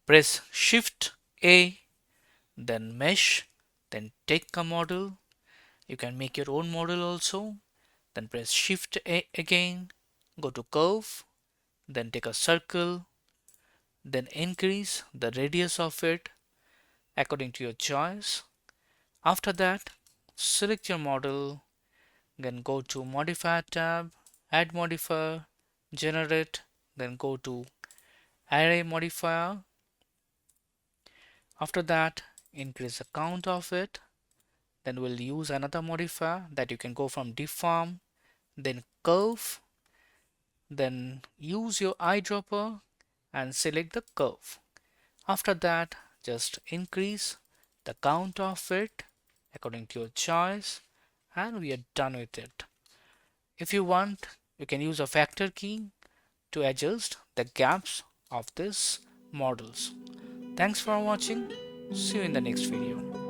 Press Shift A, then Mesh, then take a model. You can make your own model also. Then press Shift A again, go to Curve, then take a circle, then increase the radius of it according to your choice. After that, select your model, then go to Modifier tab, Add Modifier, Generate, then go to Array Modifier. After that, increase the count of it. Then we'll use another modifier that you can go from Deform, then Curve, then use your eyedropper and select the curve. After that, just increase the count of it according to your choice, and we are done with it. If you want, you can use a factor key to adjust the gaps of these models. Thanks for watching. See you in the next video.